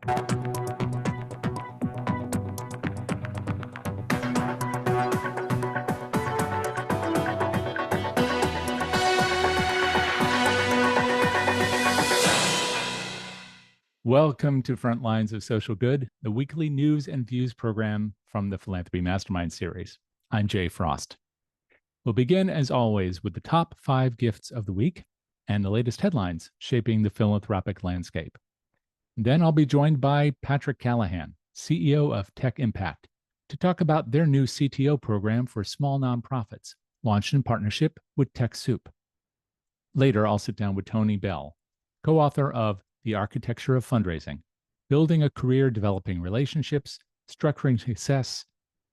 Welcome to Frontlines of Social Good, the weekly news and views program from the Philanthropy Mastermind series. I'm Jay Frost. We'll begin, as always, with the top 5 gifts of the week and the latest headlines shaping the philanthropic landscape. Then I'll be joined by Patrick Callihan, CEO of Tech Impact, to talk about their new CTO program for small nonprofits, launched in partnership with TechSoup. Later, I'll sit down with Tony Beall, co-author of The Architecture of Fundraising, Building a Career Developing Relationships, Structuring Success,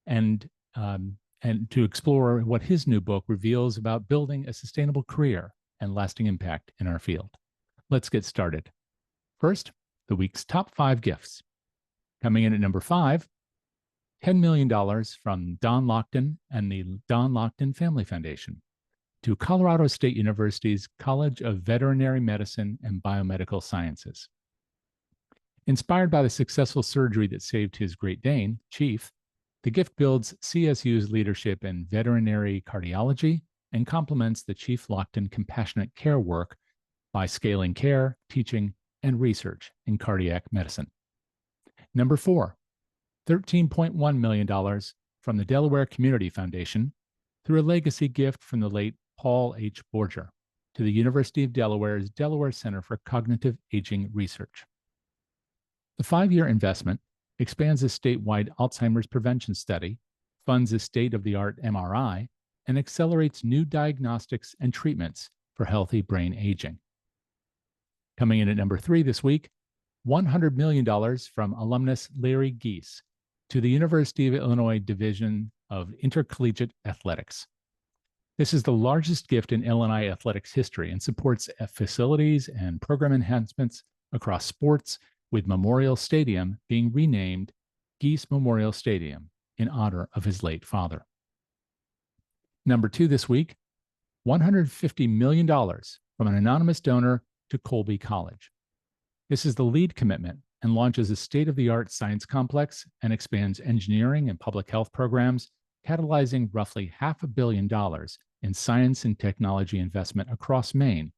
and to explore what his new book reveals about building a sustainable career and lasting impact in our field. Let's get started. First, the week's top 5 gifts. Coming in at number 5, $10 million from Don Lockton and the Don Lockton Family Foundation to Colorado State University's College of Veterinary Medicine and Biomedical Sciences. Inspired by the successful surgery that saved his Great Dane, Chief, the gift builds CSU's leadership in veterinary cardiology and complements the Chief Lockton compassionate care work by scaling care, teaching, and research in cardiac medicine. Number 4, $13.1 million from the Delaware Community Foundation through a legacy gift from the late Paul H. Borger to the University of Delaware's Delaware Center for Cognitive Aging Research. The 5-year investment expands a statewide Alzheimer's prevention study, funds a state-of-the-art MRI, and accelerates new diagnostics and treatments for healthy brain aging. Coming in at number 3 this week, $100 million from alumnus Larry Geese to the University of Illinois Division of Intercollegiate Athletics. This is the largest gift in Illinois athletics history and supports facilities and program enhancements across sports, with Memorial Stadium being renamed Geese Memorial Stadium in honor of his late father. Number 2 this week, $150 million from an anonymous donor to Colby College. This is the lead commitment and launches a state-of-the-art science complex and expands engineering and public health programs, catalyzing roughly $500 million in science and technology investment across Maine,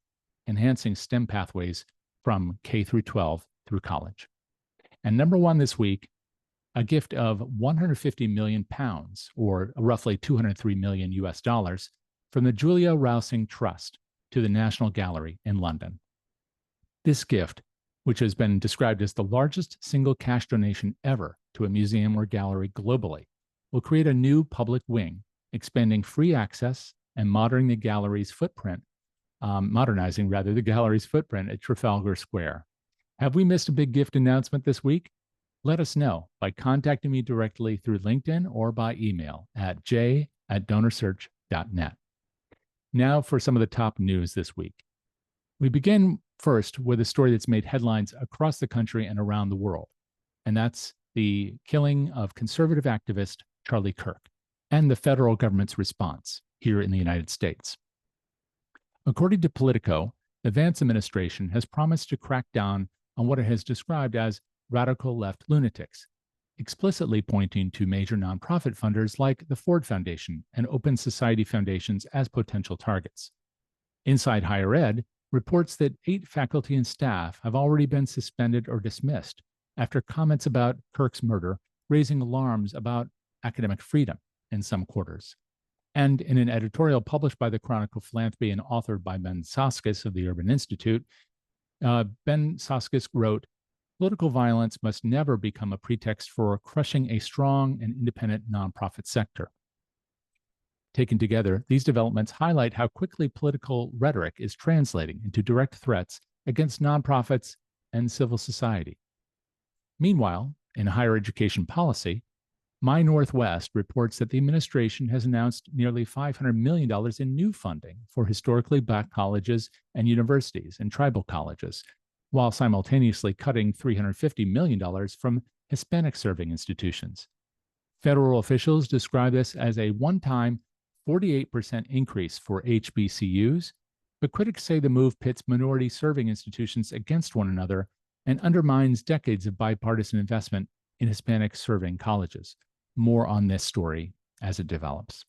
enhancing STEM pathways from K through 12 through college. And number 1 this week, a gift of 150 million pounds, or roughly 203 million US dollars, from the Julia Rousing Trust to the National Gallery in London. This gift, which has been described as the largest single cash donation ever to a museum or gallery globally, will create a new public wing, expanding free access and modernizing the gallery's footprint at Trafalgar Square. Have we missed a big gift announcement this week? Let us know by contacting me directly through LinkedIn or by email at j@donorsearch.net. Now for some of the top news this week. We begin first with a story that's made headlines across the country and around the world, and that's the killing of conservative activist Charlie Kirk and the federal government's response here in the United States. According to Politico, the Vance administration has promised to crack down on what it has described as radical left lunatics, explicitly pointing to major nonprofit funders like the Ford Foundation and Open Society Foundations as potential targets. Inside Higher Ed reports that 8 faculty and staff have already been suspended or dismissed after comments about Kirk's murder raising alarms about academic freedom in some quarters. And in an editorial published by the Chronicle of Philanthropy and authored by Ben Soskis of the Urban Institute, Ben Soskis wrote, "Political violence must never become a pretext for crushing a strong and independent nonprofit sector." Taken together, these developments highlight how quickly political rhetoric is translating into direct threats against nonprofits and civil society. Meanwhile, in higher education policy, My Northwest reports that the administration has announced nearly $500 million in new funding for historically Black colleges and universities and tribal colleges, while simultaneously cutting $350 million from Hispanic-serving institutions. Federal officials describe this as a one-time 48% increase for HBCUs, but critics say the move pits minority-serving institutions against one another and undermines decades of bipartisan investment in Hispanic serving colleges. More on this story as it develops.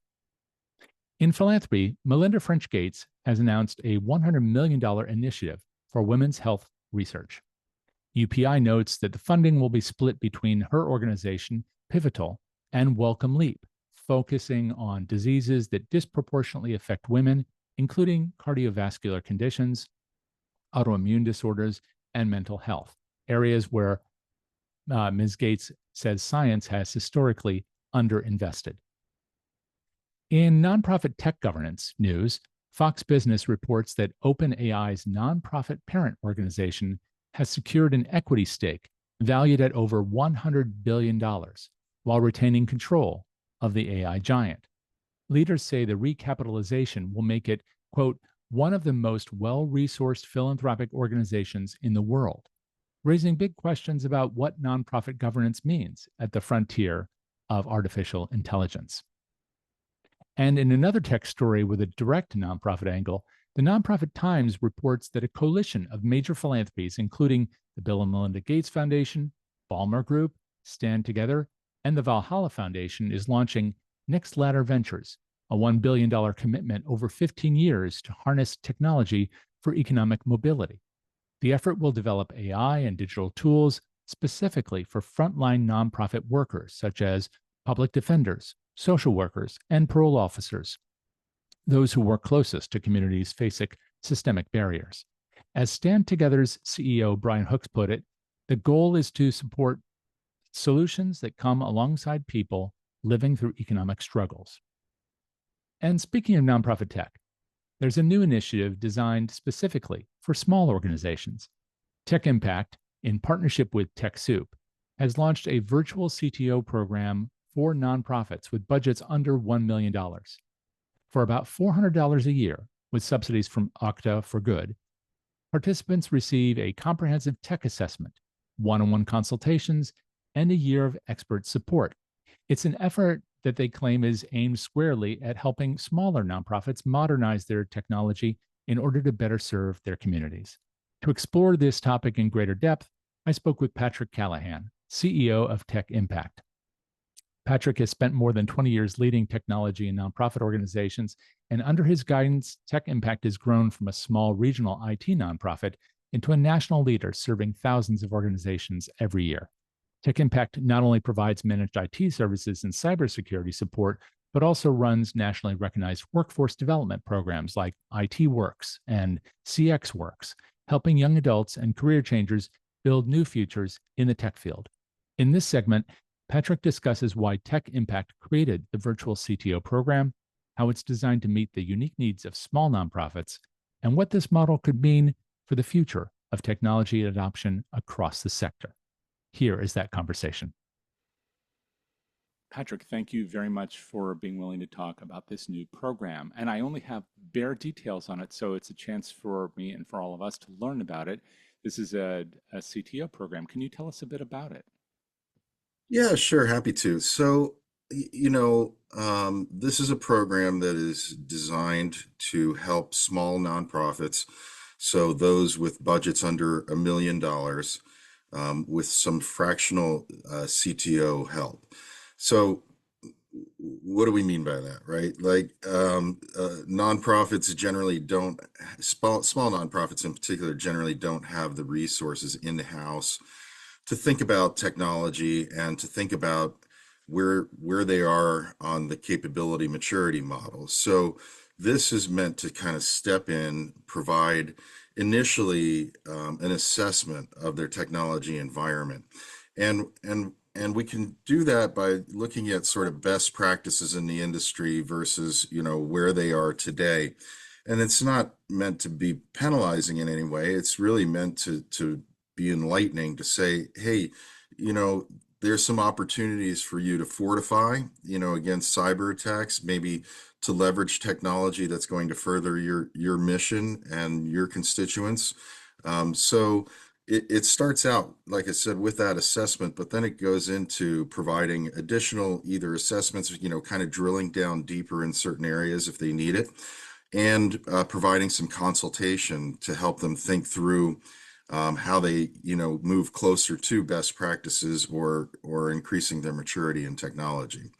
In philanthropy, Melinda French Gates has announced a $100 million initiative for women's health research. UPI notes that the funding will be split between her organization, Pivotal, and Welcome Leap, focusing on diseases that disproportionately affect women, including cardiovascular conditions, autoimmune disorders, and mental health, areas where Ms. Gates says science has historically underinvested. In nonprofit tech governance news, Fox Business reports that OpenAI's nonprofit parent organization has secured an equity stake valued at over $100 billion while retaining control of the AI giant. Leaders say the recapitalization will make it, quote, one of the most well-resourced philanthropic organizations in the world, raising big questions about what nonprofit governance means at the frontier of artificial intelligence. And in another tech story with a direct nonprofit angle, the Nonprofit Times reports that a coalition of major philanthropies, including the Bill and Melinda Gates Foundation, Ballmer Group, Stand Together, and the Valhalla Foundation, is launching Next Ladder Ventures, a $1 billion commitment over 15 years to harness technology for economic mobility. The effort will develop AI and digital tools specifically for frontline nonprofit workers, such as public defenders, social workers, and parole officers, those who work closest to communities facing systemic barriers. As Stand Together's CEO Brian Hooks put it, the goal is to support solutions that come alongside people living through economic struggles. And speaking of nonprofit tech, there's a new initiative designed specifically for small organizations. Tech Impact, in partnership with TechSoup, has launched a virtual CTO program for nonprofits with budgets under $1 million. For about $400 a year, with subsidies from Okta for Good, participants receive a comprehensive tech assessment, one-on-one consultations, and a year of expert support. It's an effort that they claim is aimed squarely at helping smaller nonprofits modernize their technology in order to better serve their communities. To explore this topic in greater depth, I spoke with Patrick Callihan, CEO of Tech Impact. Patrick has spent more than 20 years leading technology in nonprofit organizations, and under his guidance, Tech Impact has grown from a small regional IT nonprofit into a national leader serving thousands of organizations every year. Tech Impact not only provides managed IT services and cybersecurity support, but also runs nationally recognized workforce development programs like IT Works and CX Works, helping young adults and career changers build new futures in the tech field. In this segment, Patrick discusses why Tech Impact created the virtual CTO program, how it's designed to meet the unique needs of small nonprofits, and what this model could mean for the future of technology adoption across the sector. Here is that conversation. Patrick, thank you very much for being willing to talk about this new program. And I only have bare details on it, so it's a chance for me and for all of us to learn about it. This is a CTO program. Can you tell us a bit about it? Yeah, sure, happy to. So, this is a program that is designed to help small nonprofits, so those with budgets under $1 million, with some fractional CTO help. So, what do we mean by that, right? Like, nonprofits generally don't, small nonprofits in particular, generally don't have the resources in the house to think about technology and to think about where they are on the capability maturity model. So this is meant to kind of step in, provide initially an assessment of their technology environment. And we can do that by looking at sort of best practices in the industry versus, where they are today. And it's not meant to be penalizing in any way. It's really meant to be enlightening, to say, hey, there's some opportunities for you to fortify, against cyber attacks, maybe to leverage technology that's going to further your mission and your constituents. So it starts out, like I said, with that assessment, but then it goes into providing additional either assessments, kind of drilling down deeper in certain areas if they need it, and providing some consultation to help them think through how they, move closer to best practices or increasing their maturity in technology.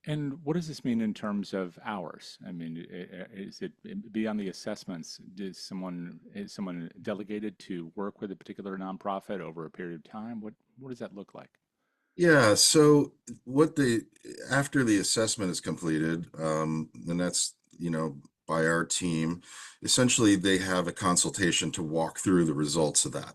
And what does this mean in terms of hours? I mean, is it beyond the assessments? Is someone delegated to work with a particular nonprofit over a period of time? What does that look like? Yeah, so what they after the assessment is completed, and that's, by our team, essentially they have a consultation to walk through the results of that.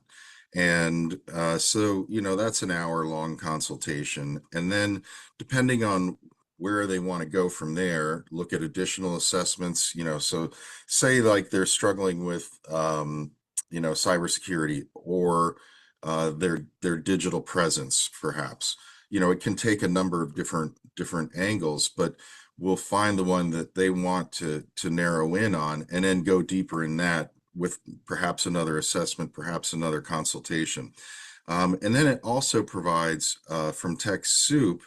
And so, that's an hour-long consultation. And then depending on where they want to go from there, look at additional assessments, so say like they're struggling with cybersecurity or their digital presence, perhaps. It can take a number of different angles, but we'll find the one that they want to narrow in on, and then go deeper in that with perhaps another assessment, perhaps another consultation. And then it also provides from TechSoup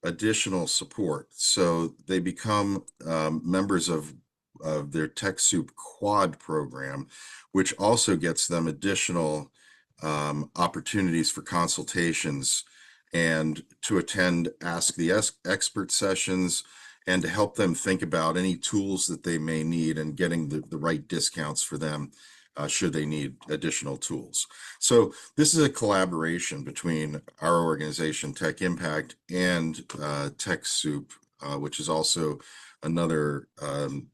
additional support. So they become members of their TechSoup Quad program, which also gets them additional opportunities for consultations and to attend Ask the Expert sessions and to help them think about any tools that they may need and getting the right discounts for them should they need additional tools. So this is a collaboration between our organization, Tech Impact, and TechSoup, which is also another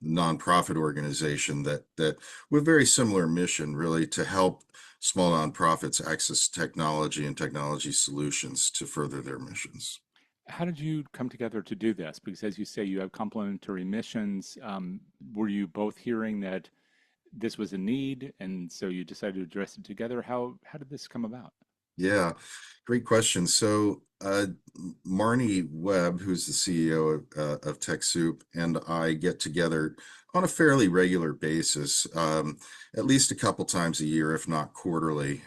nonprofit organization that with very similar mission, really to help small nonprofits access technology and technology solutions to further their missions. How did you come together to do this? Because as you say, you have complementary missions. Were you both hearing that this was a need, and so you decided to address it together? How did this come about? Yeah, great question. So, Marnie Webb, who's the CEO of TechSoup, and I get together on a fairly regular basis, at least a couple times a year, if not quarterly.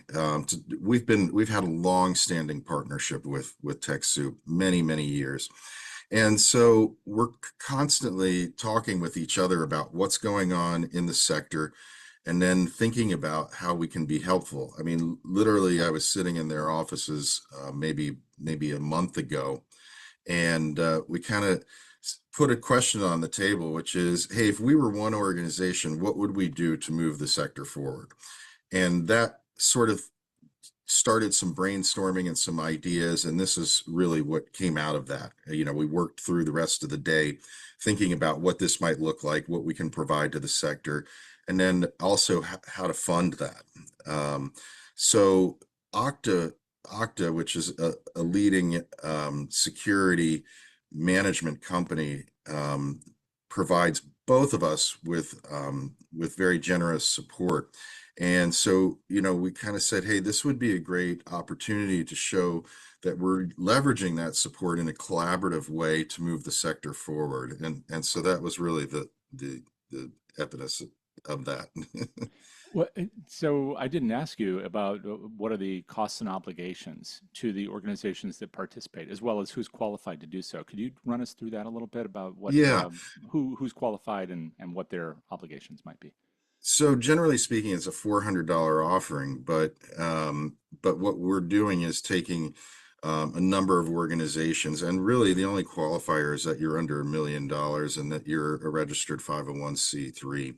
We've had a long-standing partnership with TechSoup, many years. And so we're constantly talking with each other about what's going on in the sector and then thinking about how we can be helpful. I mean, literally, I was sitting in their offices maybe a month ago, and we kind of put a question on the table, which is, hey, if we were one organization, what would we do to move the sector forward? And that sort of started some brainstorming and some ideas, and this is really what came out of that. We worked through the rest of the day thinking about what this might look like, what we can provide to the sector, and then also how to fund that. So Okta, which is a leading security management company, provides both of us with very generous support. And so, we kind of said, hey, this would be a great opportunity to show that we're leveraging that support in a collaborative way to move the sector forward. And so that was really the impetus of that. Well, so I didn't ask you about what are the costs and obligations to the organizations that participate, as well as who's qualified to do so. Could you run us through that a little bit about Yeah. who's qualified and what their obligations might be? So generally speaking, it's a $400 offering, but what we're doing is taking a number of organizations, and really the only qualifier is that you're under $1 million and that you're a registered 501(c)(3).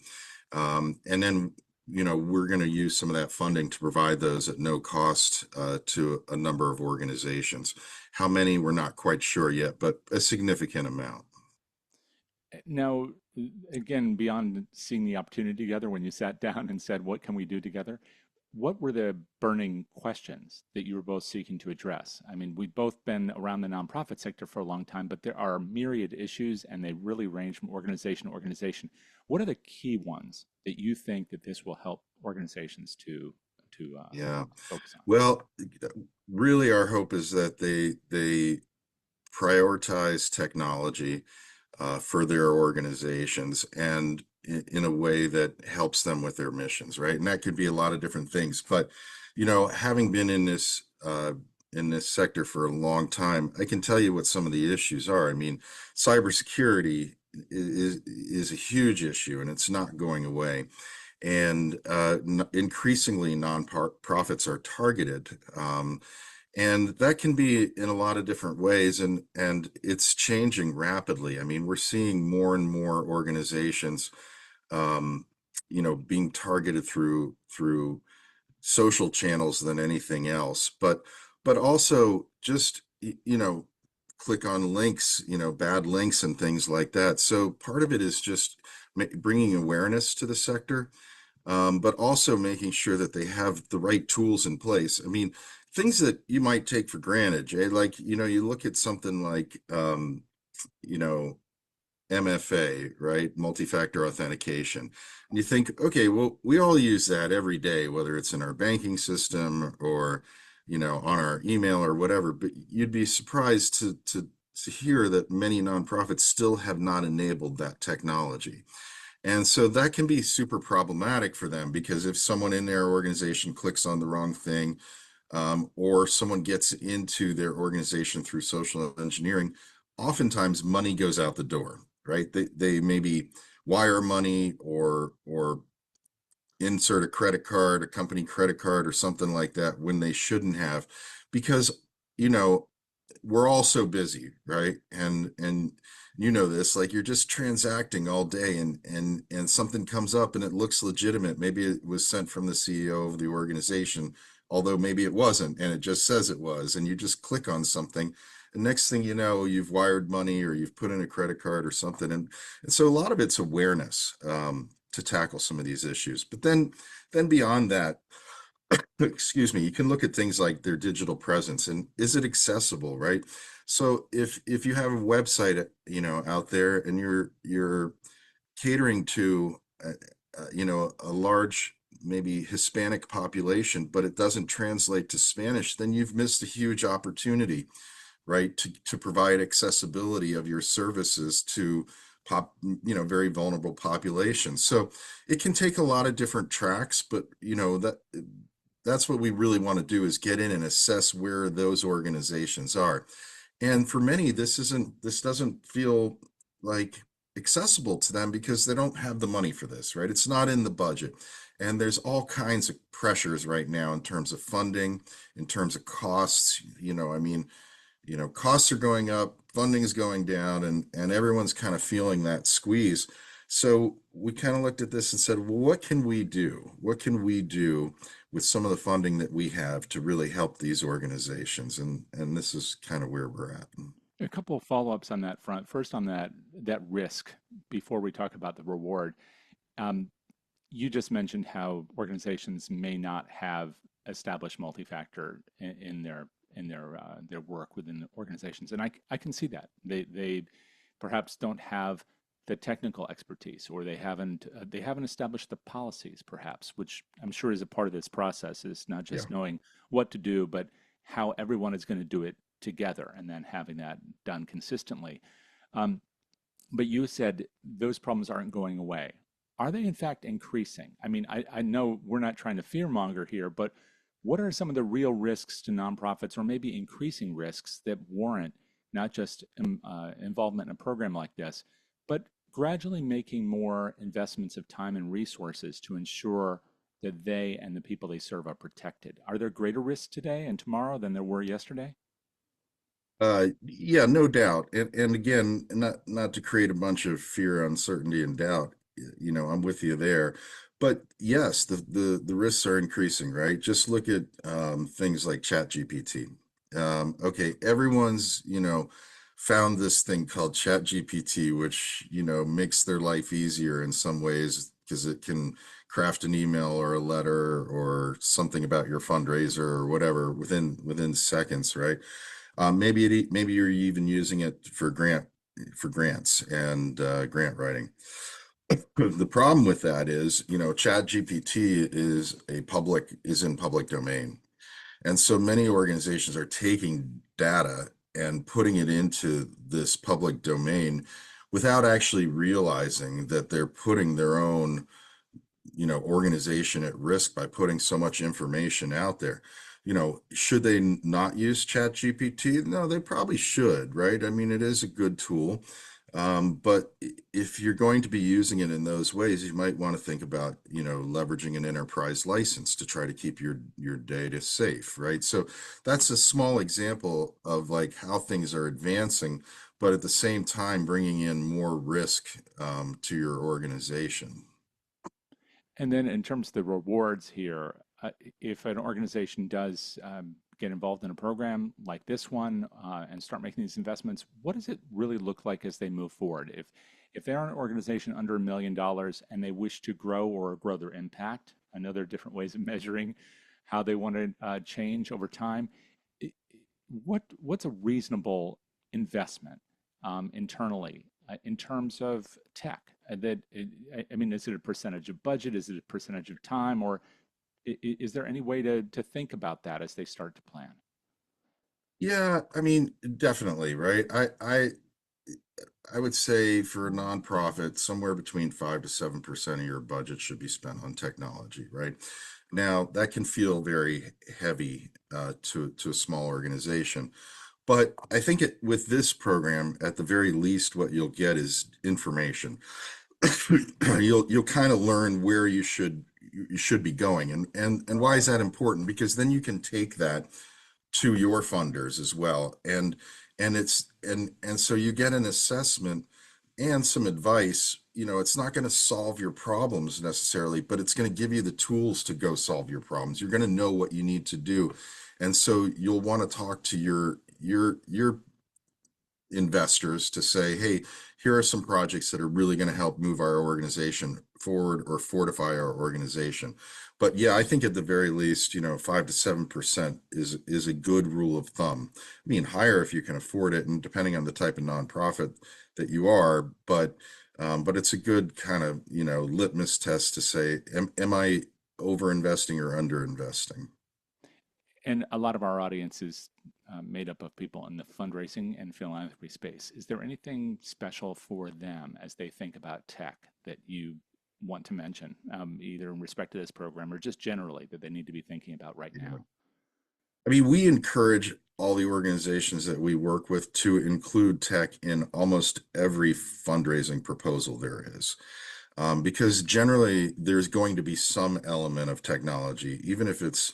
And then, we're going to use some of that funding to provide those at no cost to a number of organizations. How many, we're not quite sure yet, but a significant amount. Now, again, beyond seeing the opportunity together, when you sat down and said, what can we do together? What were the burning questions that you were both seeking to address? I mean, we've both been around the nonprofit sector for a long time, but there are myriad issues and they really range from organization to organization. What are the key ones that you think that this will help organizations to Yeah. focus on? Well, really our hope is that they prioritize technology for their organizations and in a way that helps them with their missions, right? And that could be a lot of different things. But having been in this sector for a long time, I can tell you what some of the issues are. I mean, cybersecurity is a huge issue, and it's not going away. and increasingly nonprofits are targeted. And that can be in a lot of different ways, and it's changing rapidly. I mean, we're seeing more and more organizations, um, being targeted through social channels than anything else. But also just click on links, bad links and things like that. So part of it is just bringing awareness to the sector, but also making sure that they have the right tools in place. I mean, things that you might take for granted, Jay, like, you look at something like, you know, MFA, right? Multi-factor authentication. And you think, okay, well, we all use that every day, whether it's in our banking system or, on our email or whatever, but you'd be surprised to hear that many nonprofits still have not enabled that technology. And so that can be super problematic for them, because if someone in their organization clicks on the wrong thing, or someone gets into their organization through social engineering, oftentimes money goes out the door, right? They maybe wire money or insert a credit card, a company credit card or something like that when they shouldn't have, because you know we're all so busy, right? And this, like, you're just transacting all day, and something comes up and it looks legitimate. Maybe it was sent from the CEO of the organization, although maybe it wasn't, and it just says it was, and you just click on something. And next thing you know, you've wired money or you've put in a credit card or something. And so a lot of it's awareness, to tackle some of these issues. But then beyond that, excuse me, you can look at things like their digital presence and is it accessible, right? So if you have a website, out there, and you're catering to a large, maybe Hispanic population, but it doesn't translate to Spanish, then you've missed a huge opportunity, right, to provide accessibility of your services to very vulnerable populations. So it can take a lot of different tracks, but that's what we really want to do, is get in and assess where those organizations are. And for many, this doesn't feel like accessible to them because they don't have the money for this, right? It's not in the budget. And there's all kinds of pressures right now in terms of funding, in terms of costs. I mean, costs are going up, funding is going down, and everyone's kind of feeling that squeeze. So we kind of looked at this and said, well, what can we do? What can we do with some of the funding that we have to really help these organizations? And this is kind of where we're at. A couple of follow-ups on that front. First, on that risk, before we talk about the reward. Um, you just mentioned how organizations may not have established multi-factor in their work within the organizations, and I can see that they perhaps don't have the technical expertise, or they haven't established the policies, perhaps, which I'm sure is a part of this process. Is not Yeah. just knowing what to do, but how everyone is going to do it together, and then having that done consistently. Um, but you said those problems aren't going away. Are they in fact increasing? I mean, I know we're not trying to fearmonger here, but what are some of the real risks to nonprofits, or maybe increasing risks, that warrant not just involvement in a program like this, but gradually making more investments of time and resources to ensure that they and the people they serve are protected? Are there greater risks today and tomorrow than there were yesterday? Yeah, no doubt. And again, not to create a bunch of fear, uncertainty, and doubt. I'm with you there. But yes, the risks are increasing, right? Just look at things like ChatGPT. Okay, everyone's, found this thing called ChatGPT, which, makes their life easier in some ways because it can craft an email or a letter or something about your fundraiser or whatever within seconds, right? Maybe you're even using it for grants and grant writing. The problem with that is, Chat GPT is in public domain. And so many organizations are taking data and putting it into this public domain without actually realizing that they're putting their own organization at risk by putting so much information out there. Should they not use Chat GPT? No, they probably should, right? I mean, it is a good tool. But if you're going to be using it in those ways, you might want to think about, leveraging an enterprise license to try to keep your data safe, right? So that's a small example of like how things are advancing, but at the same time bringing in more risk to your organization. And then in terms of the rewards here, if an organization does get involved in a program like this one and start making these investments, what does it really look like as they move forward? If they're an organization under $1 million and they wish to grow or grow their impact, I know there are different ways of measuring how they want to change over time. I- what's a reasonable investment internally in terms of tech? I mean, is it a percentage of budget? Is it a percentage of time? Or is there any way to think about that as they start to plan? Yeah, I mean, definitely, right? I would say for a nonprofit, somewhere between 5 to 7% of your budget should be spent on technology, right? Now, that can feel very heavy to a small organization, but I think with this program, at the very least, what you'll get is information. You'll kind of learn where you should be going, and why is that important? Because then you can take that to your funders as well, and so you get an assessment and some advice. It's not going to solve your problems necessarily, but it's going to give you the tools to go solve your problems. You're going to know what you need to do, and so you'll want to talk to your investors to say, hey, here are some projects that are really going to help move our organization forward or fortify our organization. But yeah, I think at the very least, 5 to 7% is a good rule of thumb. I mean, higher if you can afford it, and depending on the type of nonprofit that you are, but it's a good kind of, litmus test to say, am I over investing or under investing? And a lot of our audience is made up of people in the fundraising and philanthropy space. Is there anything special for them as they think about tech that you want to mention, either in respect to this program or just generally that they need to be thinking about right Yeah. now? I mean, we encourage all the organizations that we work with to include tech in almost every fundraising proposal there is. Because generally there's going to be some element of technology, even if it's,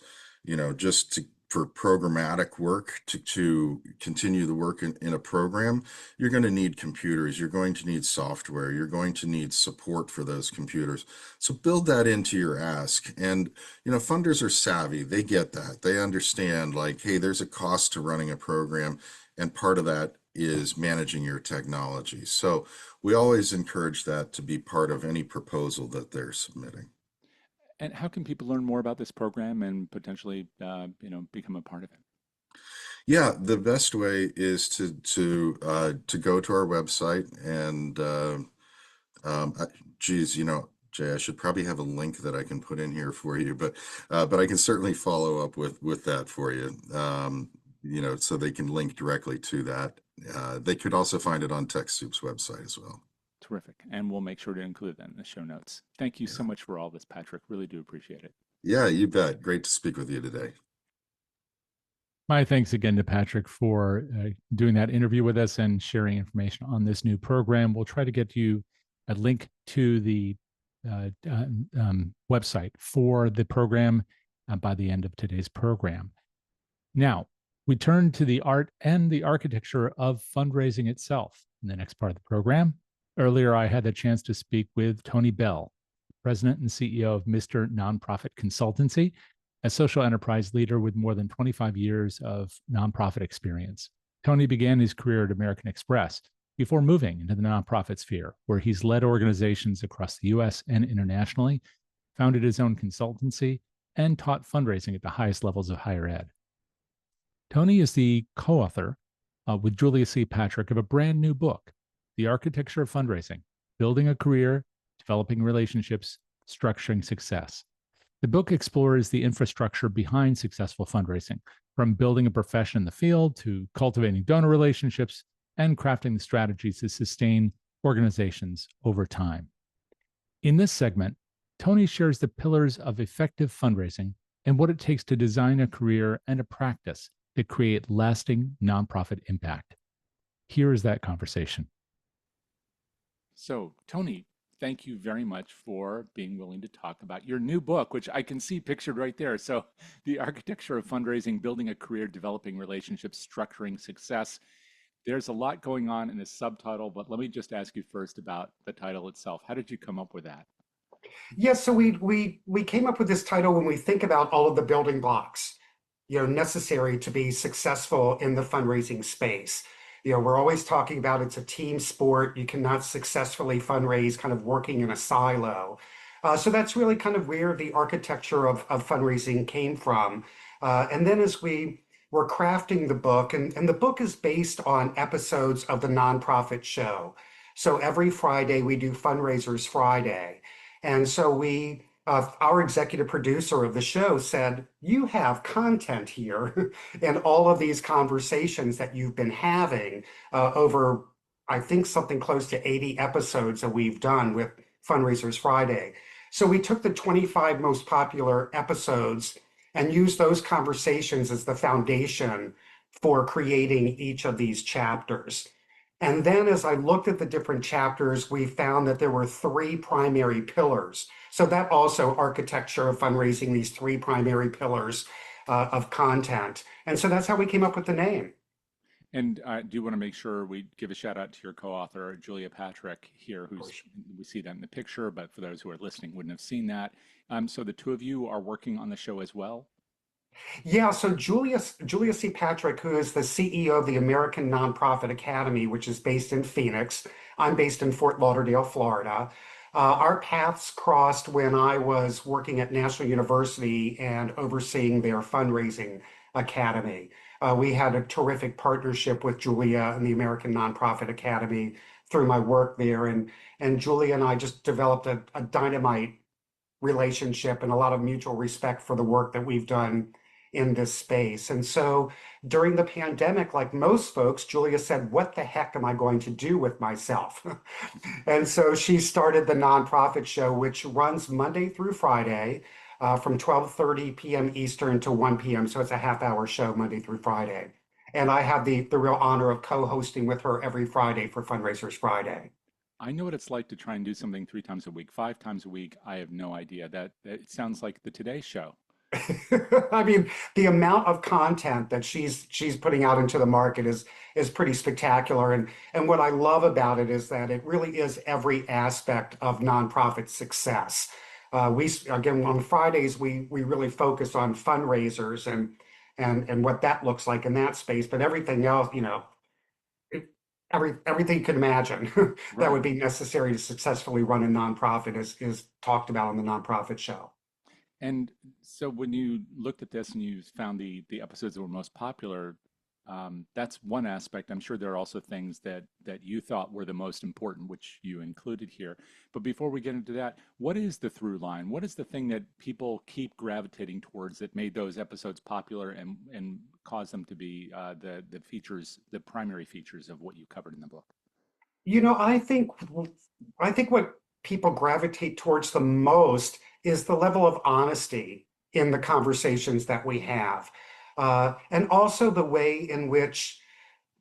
just for programmatic work to continue the work in a program. You're going to need computers, you're going to need software, you're going to need support for those computers. So build that into your ask. And, funders are savvy. They get that. They understand, like, hey, there's a cost to running a program, and part of that is managing your technology. So we always encourage that to be part of any proposal that they're submitting. And how can people learn more about this program and potentially, become a part of it? Yeah, the best way is to go to our website and geez, Jay, I should probably have a link that I can put in here for you, but I can certainly follow up with that for you. So they can link directly to that. They could also find it on TechSoup's website as well. Terrific. And we'll make sure to include that in the show notes. Thank you so Yeah. much for all this, Patrick. Really do appreciate it. Yeah, you bet. Great to speak with you today. My thanks again to Patrick for doing that interview with us and sharing information on this new program. We'll try to get you a link to the website for the program by the end of today's program. Now, we turn to the art and the architecture of fundraising itself in the next part of the program. Earlier, I had the chance to speak with Tony Beall, President and CEO of Mr. Nonprofit Consultancy, a social enterprise leader with more than 25 years of nonprofit experience. Tony began his career at American Express before moving into the nonprofit sphere, where he's led organizations across the US and internationally, founded his own consultancy, and taught fundraising at the highest levels of higher ed. Tony is the co author with Julia C. Patrick of a brand new book, The Architecture of Fundraising: Building a Career, Developing Relationships, Structuring Success. The book explores the infrastructure behind successful fundraising, from building a profession in the field to cultivating donor relationships and crafting the strategies to sustain organizations over time. In this segment, Tony shares the pillars of effective fundraising and what it takes to design a career and a practice that create lasting nonprofit impact. Here is that conversation. So, Tony, thank you very much for being willing to talk about your new book, which I can see pictured right there. So, The Architecture of Fundraising, Building a Career, Developing Relationships, Structuring Success. There's a lot going on in this subtitle, but let me just ask you first about the title itself. How did you come up with that? Yes, so we came up with this title when we think about all of the building blocks, necessary to be successful in the fundraising space. We're always talking about it's a team sport. You cannot successfully fundraise kind of working in a silo. So that's really kind of where the architecture of fundraising came from. And then as we were crafting the book, and the book is based on episodes of the nonprofit show. So every Friday we do Fundraisers Friday. And so our executive producer of the show said, you have content here and all of these conversations that you've been having over, I think, something close to 80 episodes that we've done with Fundraisers Friday. So we took the 25 most popular episodes and used those conversations as the foundation for creating each of these chapters. And then as I looked at the different chapters, we found that there were three primary pillars. So that also architecture of fundraising, these three primary pillars of content. And so that's how we came up with the name. And I do want to make sure we give a shout out to your co-author, Julia Patrick, here, Of who's course. we see that in the picture, but for those who are listening wouldn't have seen that. So the two of you are working on the show as well. Yeah, so Julia C. Patrick, who is the CEO of the American Nonprofit Academy, which is based in Phoenix. I'm based in Fort Lauderdale, Florida. Our paths crossed when I was working at National University and overseeing their fundraising academy. We had a terrific partnership with Julia and the American Nonprofit Academy through my work there. And Julia and I just developed a dynamite relationship and a lot of mutual respect for the work that we've done in this space. And so during the pandemic, like most folks, Julia said, what the heck am I going to do with myself? And so she started the nonprofit show, which runs Monday through Friday from 12:30 p.m. Eastern to 1 p.m. So it's a half-hour show Monday through Friday. And I have the real honor of co-hosting with her every Friday for Fundraisers Friday. I know what it's like to try and do something 3 times a week, 5 times a week. I have no idea. That it sounds like the Today Show. I mean, the amount of content that she's putting out into the market is pretty spectacular. And what I love about it is that it really is every aspect of nonprofit success. We again on Fridays we really focus on fundraisers and what that looks like in that space, but everything else, it, everything you can imagine that Right. would be necessary to successfully run a nonprofit is talked about on the nonprofit show. And so when you looked at this and you found the episodes that were most popular, that's one aspect. I'm sure there are also things that you thought were the most important, which you included here. But before we get into that, what is the through line? What is the thing that people keep gravitating towards that made those episodes popular and caused them to be the features, the primary features of what you covered in the book? You know, I think what people gravitate towards the most is the level of honesty in the conversations that we have, and also the way in which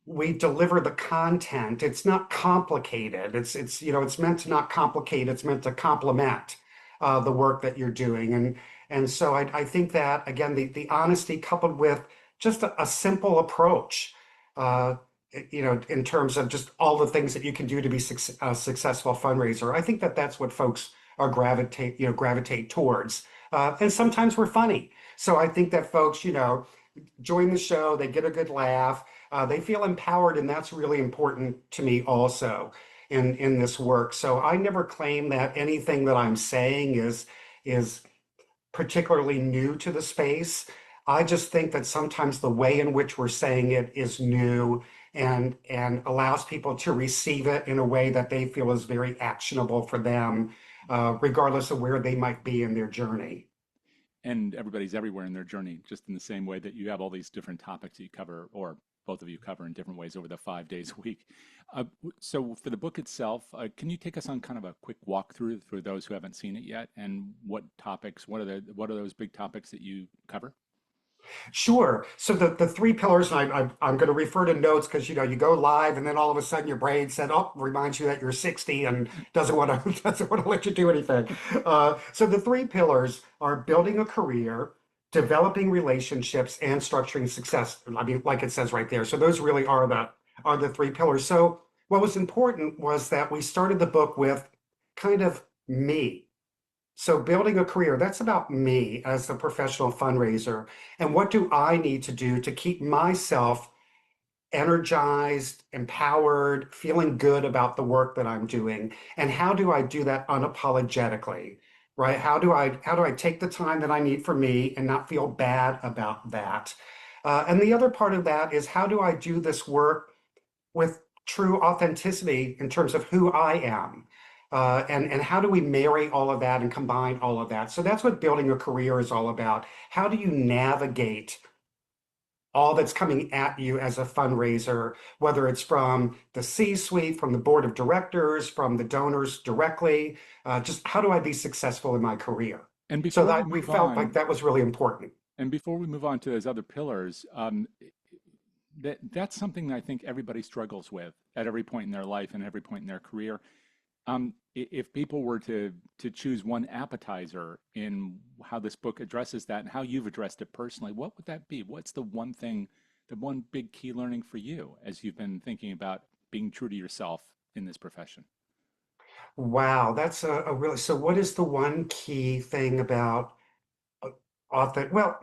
we deliver the content. It's not complicated. It's meant to not complicate. It's meant to complement the work that you're doing, and so I think that again the honesty coupled with just a simple approach. Uh, in terms of just all the things that you can do to be a successful fundraiser. I think that that's what folks are gravitate towards. And sometimes we're funny. So I think that folks, join the show, they get a good laugh, they feel empowered, and that's really important to me also in this work. So I never claim that anything that I'm saying is particularly new to the space. I just think that sometimes the way in which we're saying it is new and allows people to receive it in a way that they feel is very actionable for them, regardless of where they might be in their journey. And everybody's everywhere in their journey, just in the same way that you have all these different topics that you cover, or both of you cover in different ways over the 5 days a week. So for the book itself, can you take us on kind of a quick walkthrough for those who haven't seen it yet, and what are those big topics that you cover? Sure. So the three pillars, and I'm going to refer to notes because you go live and then all of a sudden your brain said, oh, reminds you that you're 60 and doesn't want to doesn't want to let you do anything. So the three pillars are building a career, developing relationships, and structuring success. I mean, like it says right there. So those really are the three pillars. So what was important was that we started the book with kind of me. So building a career, that's about me as the professional fundraiser. And what do I need to do to keep myself energized, empowered, feeling good about the work that I'm doing? And how do I do that unapologetically? Right? How do I take the time that I need for me and not feel bad about that? And the other part of that is how do I do this work with true authenticity in terms of who I am. And how do we marry all of that and combine all of that? So that's what building a career is all about. How do you navigate all that's coming at you as a fundraiser, whether it's from the C-suite, from the board of directors, from the donors directly? Just how do I be successful in my career? And So before we that we move felt like on, that was really important. and before we move on to those other pillars, that's something that I think everybody struggles with at every point in their life and every point in their career. If people were to choose one appetizer in how this book addresses that and how you've addressed it personally, what would that be? What's the one thing, the one big key learning for you as you've been thinking about being true to yourself in this profession? Wow, that's a really, so what is the one key thing about author? Well,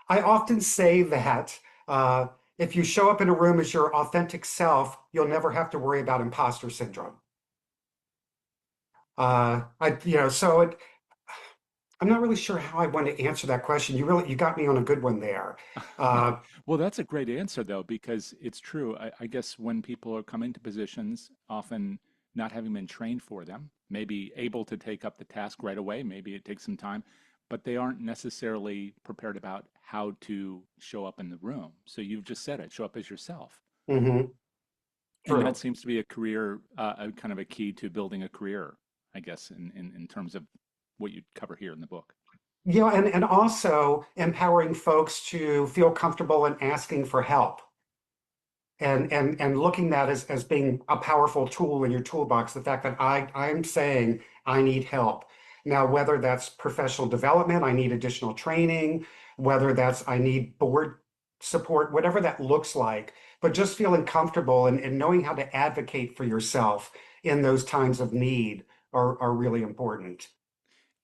I often say that if you show up in a room as your authentic self, you'll never have to worry about imposter syndrome. I'm not really sure how I want to answer that question. You got me on a good one there. Uh, Well, that's a great answer, though, because it's true. I guess when people are coming to positions, often not having been trained for them, maybe able to take up the task right away, maybe it takes some time, but they aren't necessarily prepared about how to show up in the room. So you've just said it, show up as yourself. mhm, And that true. seems to be a career, a kind of a key to building a career, I guess, in terms of what you cover here in the book. Yeah, and also empowering folks to feel comfortable in asking for help. And looking at as being a powerful tool in your toolbox, the fact that I'm saying I need help. Now, whether that's professional development, I need additional training, whether that's I need board support, whatever that looks like, but just feeling comfortable and knowing how to advocate for yourself in those times of need are really important.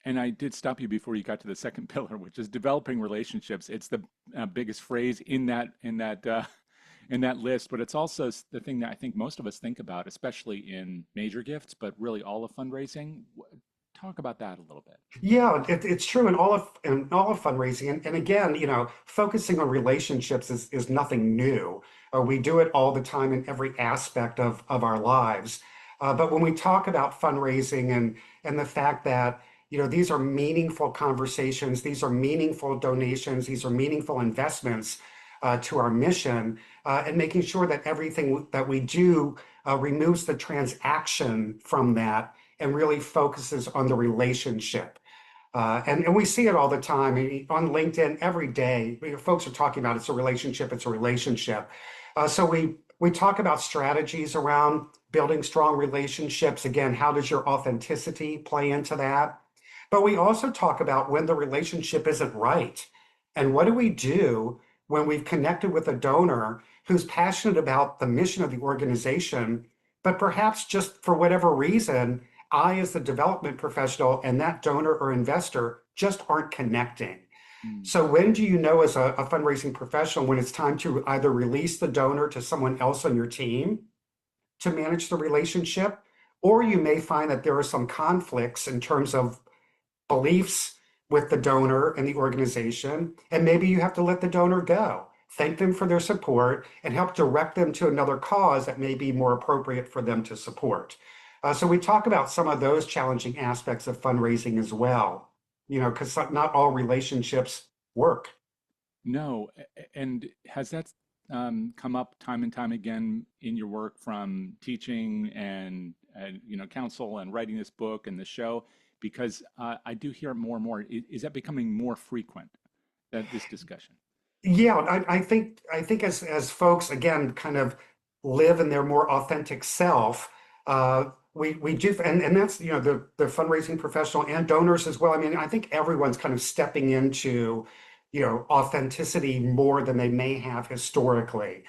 And I did stop you before you got to the second pillar, which is developing relationships. It's the biggest phrase in that list, but it's also the thing that I think most of us think about, especially in major gifts, but really all of fundraising. Talk about that a little bit. Yeah, it's true in all of fundraising, and again, focusing on relationships is nothing new. We do it all the time in every aspect of our lives. But when we talk about fundraising and the fact that these are meaningful conversations, these are meaningful donations, these are meaningful investments to our mission, and making sure that everything that we do removes the transaction from that and really focuses on the relationship. And we see it all the time. On LinkedIn every day. Folks are talking about it's a relationship, it's a relationship. So we talk about strategies around building strong relationships. Again, how does your authenticity play into that? But we also talk about when the relationship isn't right. And what do we do when we've connected with a donor who's passionate about the mission of the organization, but perhaps just for whatever reason, I, as the development professional, and that donor or investor just aren't connecting. Mm. So, when do you know as a fundraising professional when it's time to either release the donor to someone else on your team to manage the relationship? Or you may find that there are some conflicts in terms of beliefs with the donor and the organization, and maybe you have to let the donor go. Thank them for their support and help direct them to another cause that may be more appropriate for them to support. So we talk about some of those challenging aspects of fundraising as well, because not all relationships work. No, and has that come up time and time again in your work from teaching and counsel and writing this book and the show? Because I do hear it more and more. Is that becoming more frequent? that this discussion? Yeah, I think as folks again kind of live in their more authentic self, we do, and that's the fundraising professional and donors as well. I mean, I think everyone's kind of stepping into authenticity more than they may have historically.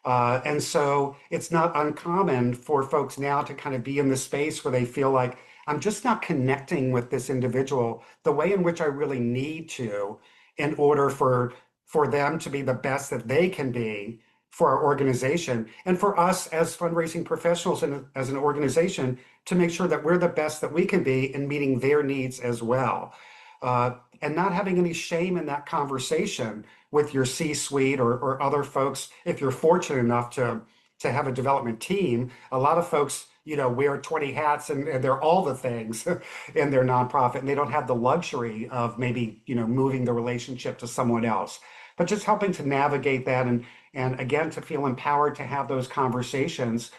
And so it's not uncommon for folks now to kind of be in the space where they feel like I'm just not connecting with this individual the way in which I really need to in order for them to be the best that they can be for our organization and for us as fundraising professionals and as an organization to make sure that we're the best that we can be in meeting their needs as well. And not having any shame in that conversation with your C-suite or other folks, if you're fortunate enough to have a development team. A lot of folks, wear 20 hats and they're all the things in their nonprofit, and they don't have the luxury of maybe, moving the relationship to someone else. But just helping to navigate that and again to feel empowered to have those conversations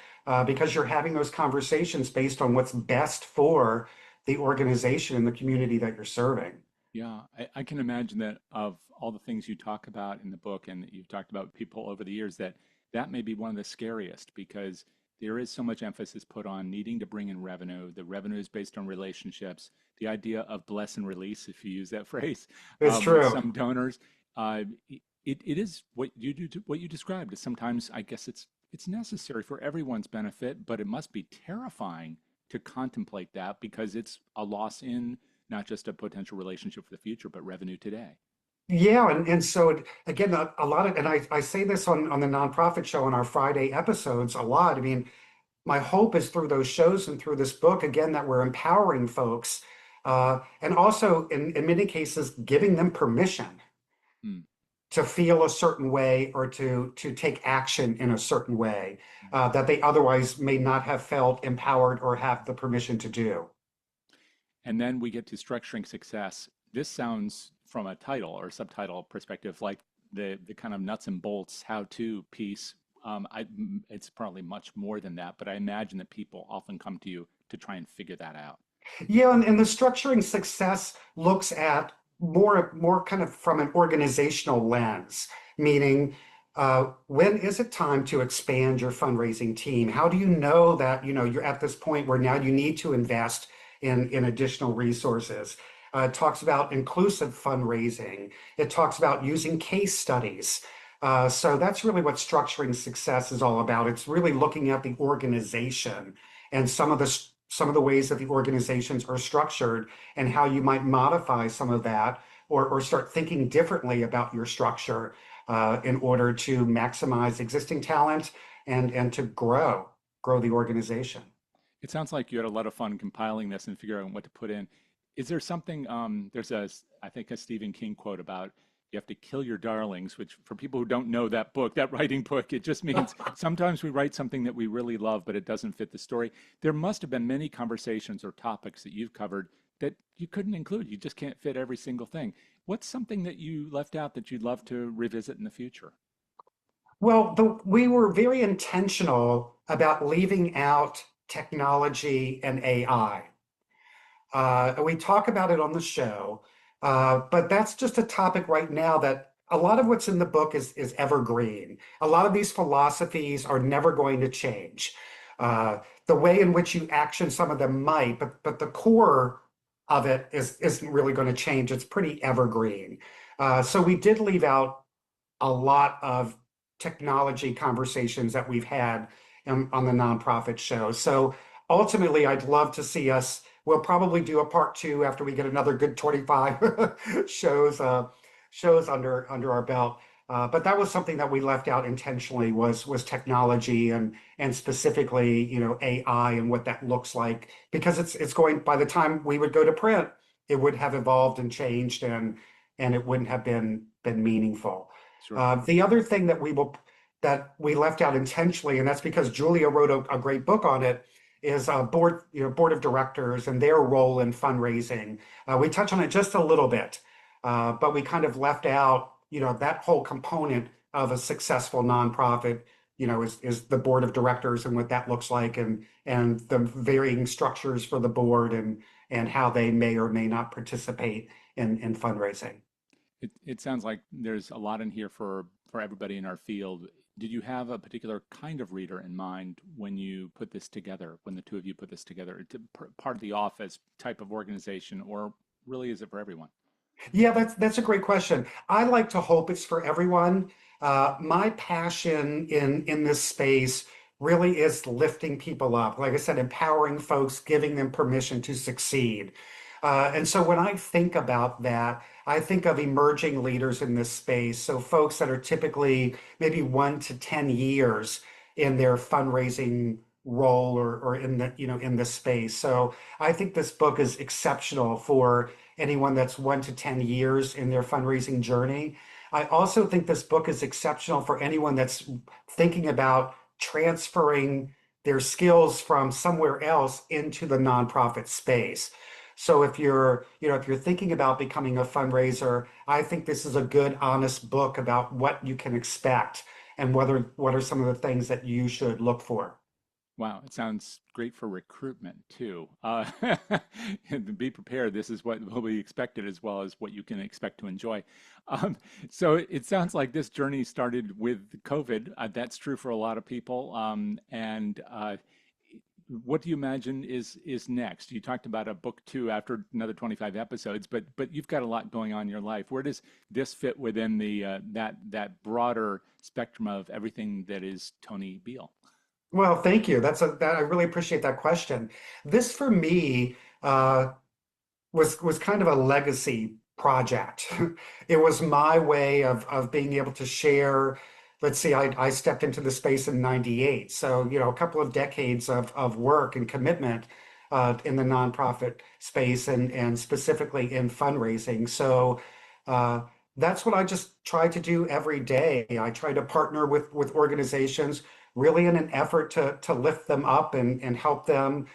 because you're having those conversations based on what's best for the organization and the community that you're serving. Yeah, I can imagine that of all the things you talk about in the book and that you've talked about with people over the years, that that may be one of the scariest because there is so much emphasis put on needing to bring in revenue. The revenue is based on relationships. The idea of bless and release, if you use that phrase, It's with true. some donors, it is what you do, what you described. Sometimes I guess it's necessary for everyone's benefit, but it must be terrifying to contemplate that because it's a loss in not just a potential relationship for the future, but revenue today. Yeah, and so again, a lot of, and I say this on the nonprofit show on our Friday episodes a lot. I mean, my hope is through those shows and through this book, again, that we're empowering folks, and also in many cases, giving them permission Hmm. to feel a certain way or to take action in a certain way that they otherwise may not have felt empowered or have the permission to do. And then we get to structuring success. This sounds from a title or subtitle perspective like the kind of nuts and bolts how-to piece. It's probably much more than that, but I imagine that people often come to you to try and figure that out. Yeah, and the structuring success looks at more kind of from an organizational lens, meaning when is it time to expand your fundraising team? How do you know that you're at this point where now you need to invest in additional resources? It talks about inclusive fundraising. It talks about using case studies. So that's really what structuring success is all about. It's really looking at the organization and some of the ways that the organizations are structured and how you might modify some of that or start thinking differently about your structure in order to maximize existing talent and to grow the organization. It sounds like you had a lot of fun compiling this and figuring out what to put in. Is there something, there's I think a Stephen King quote about you have to kill your darlings, which for people who don't know that book, that writing book, it just means sometimes we write something that we really love, but it doesn't fit the story. There must have been many conversations or topics that you've covered that you couldn't include. You just can't fit every single thing. What's something that you left out that you'd love to revisit in the future? Well, we were very intentional about leaving out technology and AI. We talk about it on the show, but that's just a topic right now that a lot of what's in the book is evergreen. A lot of these philosophies are never going to change. The way in which you action some of them might, but the core of it isn't really going to change. It's pretty evergreen. So we did leave out a lot of technology conversations that we've had on the nonprofit show. So ultimately, I'd love to see us. We'll probably do a part two after we get another good 25 shows under our belt. But that was something that we left out intentionally was technology and specifically AI and what that looks like because it's going by the time we would go to print, it would have evolved and changed and it wouldn't have been meaningful. Sure. The other thing that we left out intentionally, and that's because Julia wrote a great book on it, is board of directors and their role in fundraising. We touch on it just a little bit, but we kind of left out that whole component of a successful nonprofit. Is the board of directors and what that looks like, and the varying structures for the board and how they may or may not participate in fundraising. It sounds like there's a lot in here for everybody in our field. Did you have a particular kind of reader in mind when you put this together, when the two of you put this together? Part of the office type of organization, or really is it for everyone? Yeah, that's a great question. I like to hope it's for everyone. My passion in this space really is lifting people up. Like I said, empowering folks, giving them permission to succeed. And so when I think about that, I think of emerging leaders in this space. So folks that are typically maybe 1 to 10 years in their fundraising role or in the, in this space. So I think this book is exceptional for anyone that's 1 to 10 years in their fundraising journey. I also think this book is exceptional for anyone that's thinking about transferring their skills from somewhere else into the nonprofit space. So if you're thinking about becoming a fundraiser, I think this is a good, honest book about what you can expect and what are some of the things that you should look for. Wow, it sounds great for recruitment too. And be prepared. This is what will be expected as well as what you can expect to enjoy. Um, so it sounds like this journey started with COVID. That's true for a lot of people. And what do you imagine is next? You talked about a book two after another 25 episodes, but you've got a lot going on in your life. Where does this fit within the that broader spectrum of everything that is Tony Beall? Well, thank you. That I really appreciate that question. This for me was kind of a legacy project. It was my way of being able to share. Let's see, I stepped into the space in '98, so a couple of decades of work and commitment in the nonprofit space and specifically in fundraising. So uh, that's what I just try to do every day. I try to partner with organizations really in an effort to lift them up and help them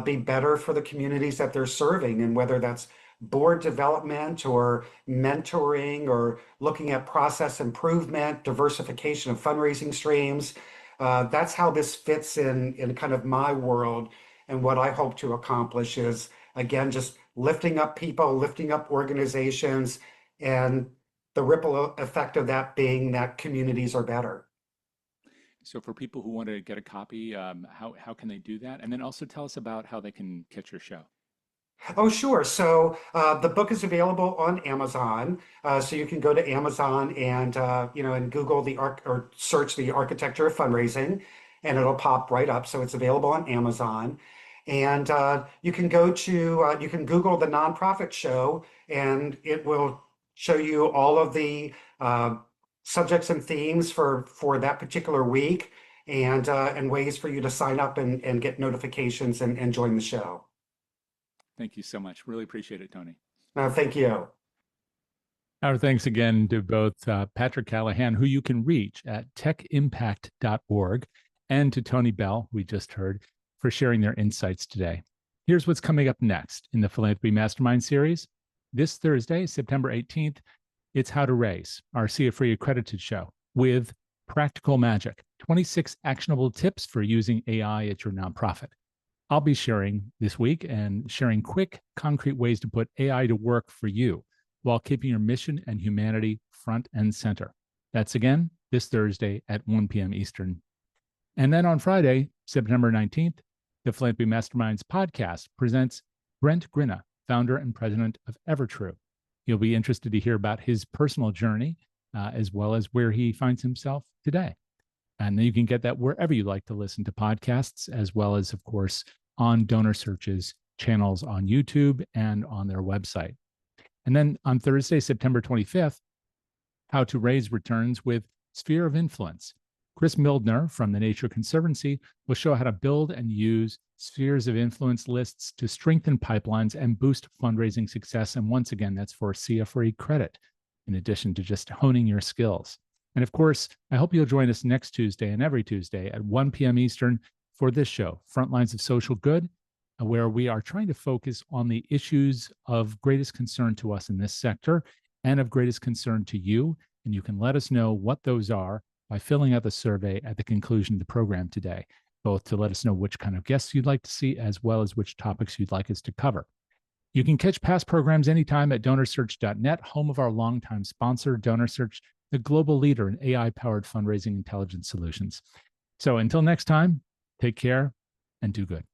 be better for the communities that they're serving, and whether that's board development or mentoring or looking at process improvement, diversification of fundraising streams. That's how this fits in kind of my world. And what I hope to accomplish is, again, just lifting up people, lifting up organizations, and the ripple effect of that being that communities are better. So for people who want to get a copy, how can they do that? And then also tell us about how they can catch your show. Oh, sure. So the book is available on Amazon. So you can go to Amazon and Google the arc or search the Architecture of Fundraising, and it'll pop right up. So it's available on Amazon. And you can Google the nonprofit show, and it will show you all of the subjects and themes for that particular week, and ways for you to sign up and get notifications and join the show. Thank you so much. Really appreciate it, Tony. Thank you. Our thanks again to both Patrick Callihan, who you can reach at techimpact.org, and to Tony Beall, we just heard, for sharing their insights today. Here's what's coming up next in the Philanthropy Mastermind series. This Thursday, September 18th, it's How to Raise, our CA Free accredited show with Practical Magic, 26 actionable tips for using AI at your nonprofit. I'll be sharing this week and sharing quick, concrete ways to put AI to work for you while keeping your mission and humanity front and center. That's again this Thursday at 1 p.m. Eastern. And then on Friday, September 19th, the Philanthropy Masterminds podcast presents Brent Grinna, founder and president of Evertrue. You'll be interested to hear about his personal journey, as well as where he finds himself today. And you can get that wherever you like to listen to podcasts, as well as, of course, on DonorSearch's channels on YouTube and on their website. And then on Thursday, September 25th, How to Raise returns with Sphere of Influence. Chris Mildner from the Nature Conservancy will show how to build and use spheres of influence lists to strengthen pipelines and boost fundraising success. And once again, that's for CA Free credit, in addition to just honing your skills. And of course, I hope you'll join us next Tuesday and every Tuesday at 1 p.m. Eastern for this show, Frontlines of Social Good, where we are trying to focus on the issues of greatest concern to us in this sector and of greatest concern to you. And you can let us know what those are by filling out the survey at the conclusion of the program today, both to let us know which kind of guests you'd like to see, as well as which topics you'd like us to cover. You can catch past programs anytime at DonorSearch.net, home of our longtime sponsor, DonorSearch, the global leader in AI-powered fundraising intelligence solutions. So until next time, take care and do good.